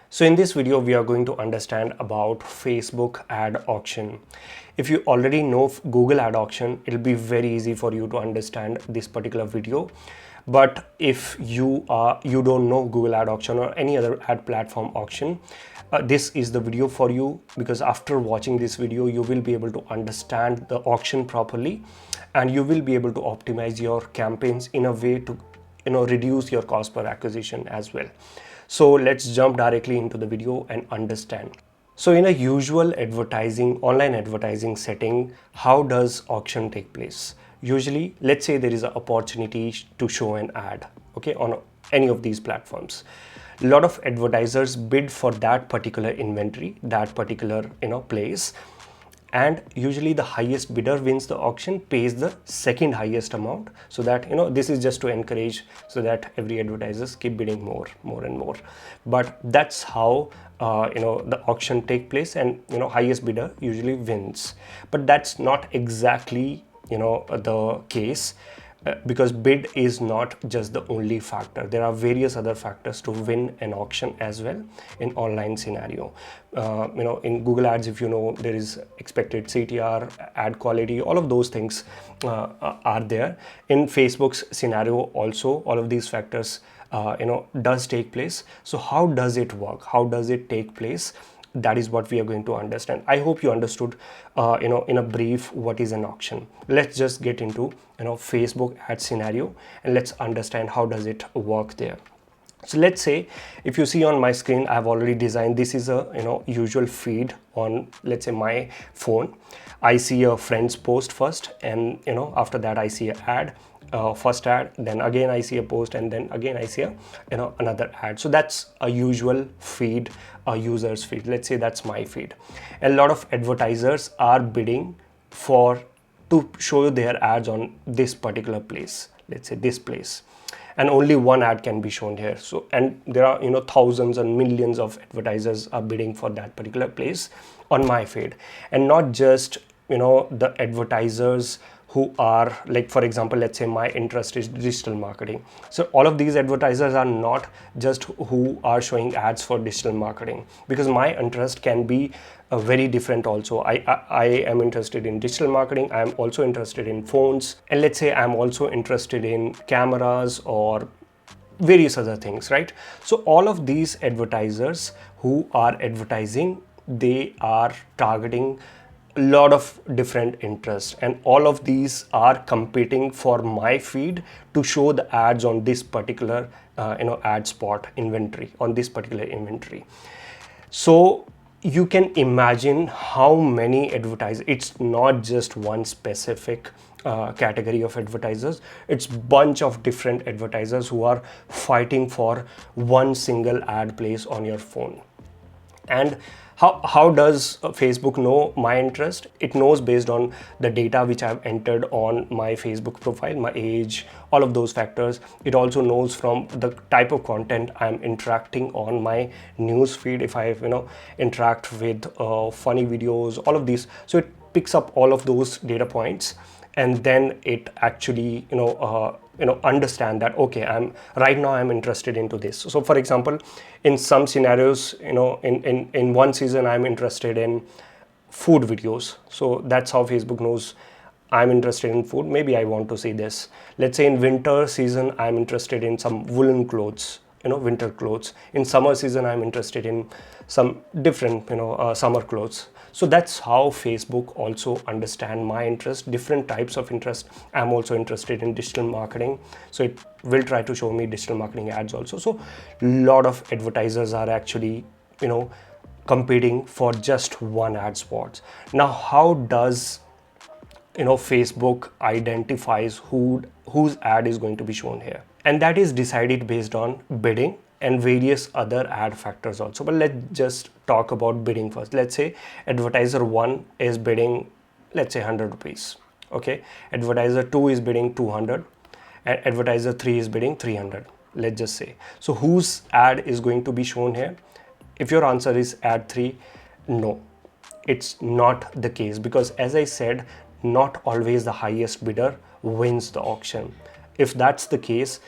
So in this video, we are going to understand about Facebook ad auction. If you already know Google ad auction, it'll be very easy for you to understand this particular video. But if you don't know Google ad auction or any other ad platform auction, this is the video for you, because after watching this video, you will be able to understand the auction properly, and you will be able to optimize your campaigns in a way to reduce your cost per acquisition as well. So let's jump directly into the video and understand. So in a usual online advertising setting, how does auction take place? Usually, let's say there is an opportunity to show an ad, okay, on any of these platforms. A lot of advertisers bid for that particular inventory, that particular place, and usually the highest bidder wins the auction, pays the second highest amount, so that this is just to encourage, so that every advertisers keep bidding more and more. But that's how the auction take place, and highest bidder usually wins. But that's not exactly the case, because bid is not just the only factor. There are various other factors to win an auction as well in online scenario. In Google ads, if there is expected CTR, ad quality, all of those things are there. In Facebook's scenario also, all of these factors does take place. So how does it work? How does it take place? That is what we are going to understand. I hope you understood in a brief what is an auction. Let's just get into Facebook ad scenario, and let's understand how does it work there. So let's say, if you see on my screen, I have already designed, this is a usual feed on, let's say, my phone. I see a friend's post first, and after that I see an ad, first ad, then again I see a post, and then again I see a another ad. So that's a usual feed, a user's feed. Let's say that's my feed. A lot of advertisers are bidding to show their ads on this particular place, let's say this place, and only one ad can be shown here. So, and there are thousands and millions of advertisers are bidding for that particular place on my feed. And not just the advertisers who are, like, for example, let's say my interest is digital marketing. So all of these advertisers are not just who are showing ads for digital marketing, because my interest can be very different also. I am interested in digital marketing. I am also interested in phones, and let's say I'm also interested in cameras or various other things, right? So all of these advertisers who are advertising, they are targeting a lot of different interests, and all of these are competing for my feed to show the ads on this particular ad spot inventory, on this particular inventory. So you can imagine how many advertisers. It's not just one specific category of advertisers. It's bunch of different advertisers who are fighting for one single ad place on your phone. And how does Facebook know my interest? It knows based on the data which I've entered on my Facebook profile, my age, all of those factors. It also knows from the type of content I'm interacting on my news feed. If I interact with funny videos, all of these, so it picks up all of those data points, and then it actually understand that, okay, I'm interested into this. So for example, in some scenarios, in one season I'm interested in food videos. So that's how Facebook knows I'm interested in food. Maybe I want to see this. Let's say in winter season I'm interested in some woolen clothes, winter clothes. In summer season I'm interested in some different summer clothes. So that's how Facebook also understand my interest, different types of interest. I'm also interested in digital marketing, so it will try to show me digital marketing ads also. So a lot of advertisers are actually competing for just one ad spot. Now how does Facebook identifies whose ad is going to be shown here? And that is decided based on bidding and various other ad factors also. But let's just talk about bidding first. Let's say advertiser 1 is bidding, let's say 100 rupees. Okay, advertiser 2 is bidding 200, and advertiser 3 is bidding 300, let's just say. So whose ad is going to be shown here? If your answer is ad 3, no, it's not the case, because as I said, not always the highest bidder wins the auction. If that's the case,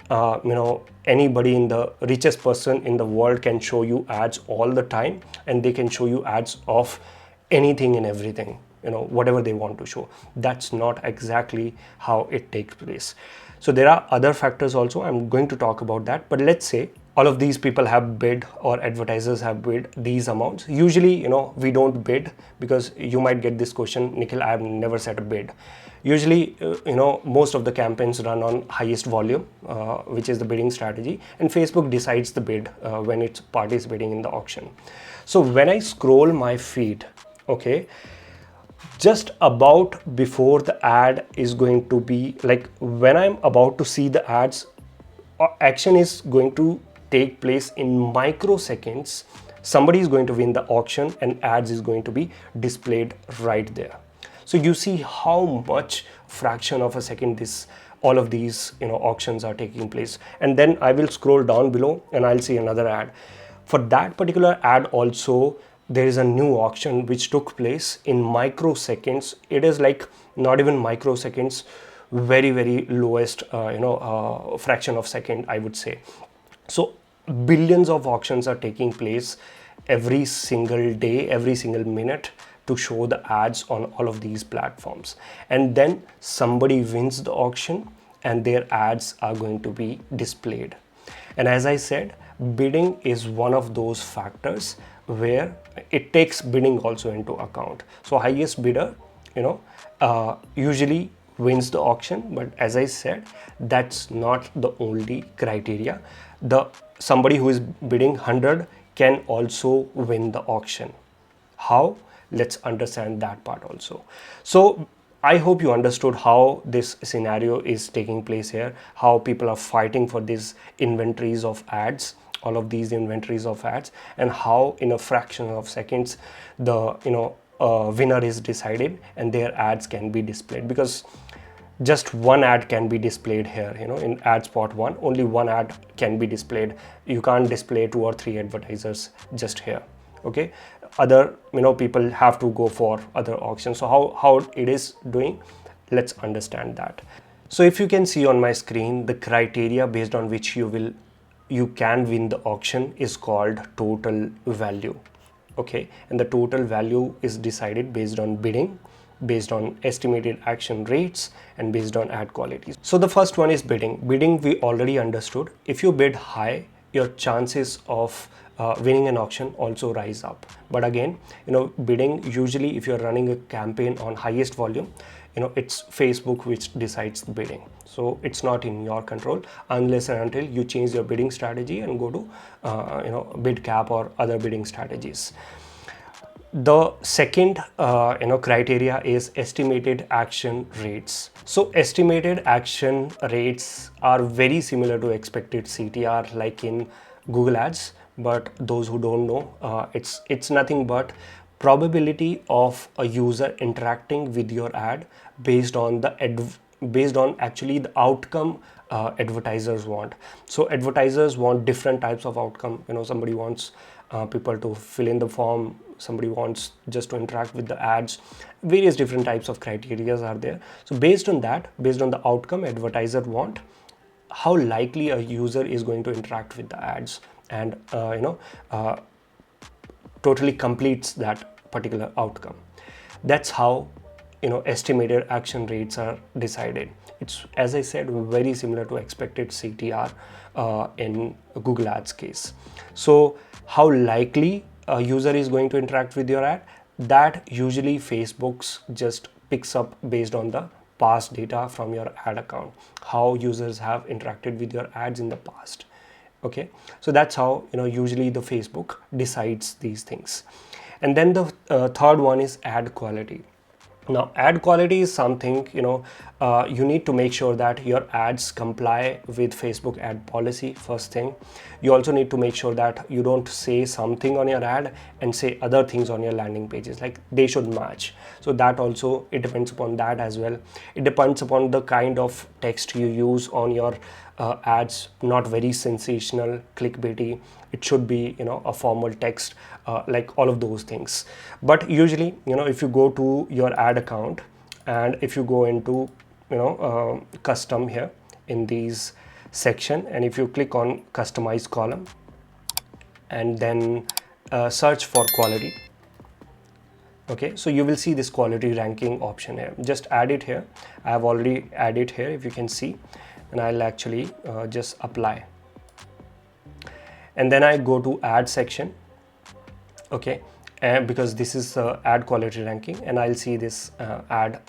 anybody in the richest person in the world can show you ads all the time, and they can show you ads of anything and everything, whatever they want to show. That's not exactly how it takes place. So there are other factors also. I'm going to talk about that, but let's say all of these people have bid, or advertisers have bid these amounts. Usually, we don't bid, because you might get this question, Nikhil, I have never set a bid. Usually, most of the campaigns run on highest volume, which is the bidding strategy, and Facebook decides the bid when it's participating in the auction. So when I scroll my feed, okay, just about before the ad is going to be, like when I'm about to see the ads, action is going to take place in microseconds. Somebody is going to win the auction and ads is going to be displayed right there. So you see how much fraction of a second all of these auctions are taking place. And then I will scroll down below and I'll see another ad. For that particular ad also, there is a new auction which took place in microseconds. It is like not even microseconds, very, very lowest fraction of second, I would say. So billions of auctions are taking place every single day, every single minute, to show the ads on all of these platforms. And then somebody wins the auction and their ads are going to be displayed. And as I said, bidding is one of those factors where it takes bidding also into account. So highest bidder, usually wins the auction, but as I said, that's not the only criteria. Somebody who is bidding 100 can also win the auction. How? Let's understand that part also. So I hope you understood how this scenario is taking place here, how people are fighting for these inventories of ads, all of these inventories of ads, and how in a fraction of seconds the winner is decided and their ads can be displayed. Because just one ad can be displayed here, in ad spot 1, only one ad can be displayed. You can't display 2 or 3 advertisers just here. Okay, other people have to go for other auctions. So how it is doing, let's understand that. So if you can see on my screen, the criteria based on which you can win the auction is called total value. Okay, and the total value is decided based on bidding, based on estimated action rates, and based on ad quality. So the first one is bidding. Bidding we already understood. If you bid high, your chances of winning an auction also rise up. But again, bidding, usually if you're running a campaign on highest volume, it's Facebook which decides the bidding. So it's not in your control unless and until you change your bidding strategy and go to bid cap or other bidding strategies. The second criteria is estimated action rates. So estimated action rates are very similar to expected CTR like in Google Ads, but those who don't know, it's nothing but probability of a user interacting with your ad based on actually the outcome advertisers want. So advertisers want different types of outcome. Somebody wants people to fill in the form, somebody wants just to interact with the ads. Various different types of criteria are there. So based on that, based on the outcome advertiser want, how likely a user is going to interact with the ads and totally completes that particular outcome. That's how estimated action rates are decided. It's, as I said, very similar to expected CTR in Google Ads case. So how likely a user is going to interact with your ad, that usually Facebook's just picks up based on the past data from your ad account, how users have interacted with your ads in the past. Okay, so that's how usually the Facebook decides these things. And then the third one is ad quality. Now ad quality is something you need to make sure that your ads comply with Facebook ad policy. First thing, you also need to make sure that you don't say something on your ad and say other things on your landing pages, like they should match. So that also, it depends upon that as well. It depends upon the kind of text you use on your ads, not very sensational, clickbaity. It should be a formal text, like all of those things. But usually if you go to your ad account and if you go into custom here in these section, and if you click on customize column and then search for quality, okay, so you will see this quality ranking option here. Just add it here. I have already added here, if you can see, and I'll actually just apply, and then I go to add section, okay, because this is add quality ranking, and I'll see this add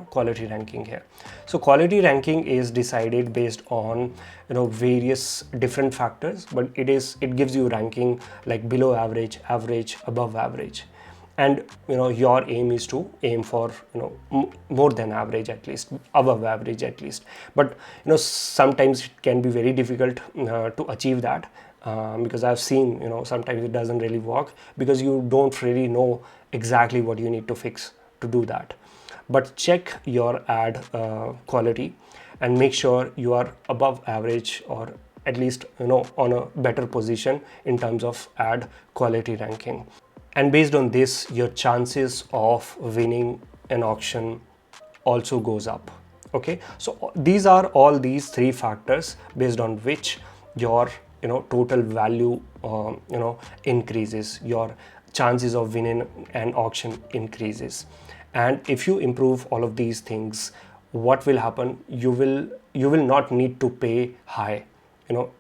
quality ranking here. So quality ranking is decided based on various different factors, but it gives you ranking like below average, average, above average, and your aim is to aim for more than average, at least above average at least. But sometimes it can be very difficult to achieve that, because I've seen sometimes it doesn't really work because you don't really know exactly what you need to fix to do that. But check your ad quality and make sure you are above average, or at least on a better position in terms of ad quality ranking. And based on this, your chances of winning an auction also goes up. Okay, so these are all these three factors based on which your total value increases, your chances of winning an auction increases. And if you improve all of these things, what will happen? You will not need to pay high.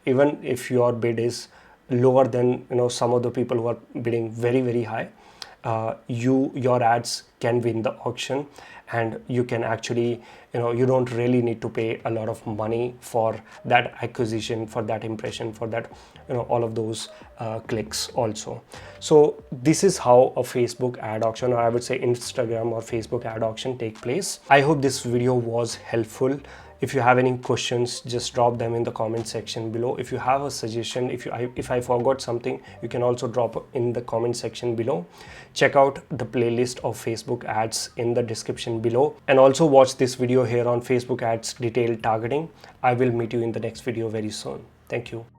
Even if your bid is lower than some of the people who are bidding very, very high, your ads can win the auction, and you can actually you don't really need to pay a lot of money for that acquisition, for that impression, for that all of those clicks also. So this is how a Facebook ad auction, or I would say Instagram or Facebook ad auction, take place. I hope this video was helpful. If you have any questions, just drop them in the comment section below. If you have a suggestion, if I forgot something, you can also drop in the comment section below. Check out the playlist of Facebook ads in the description below, and also watch this video here on Facebook ads detailed targeting. I will meet you in the next video very soon. Thank you.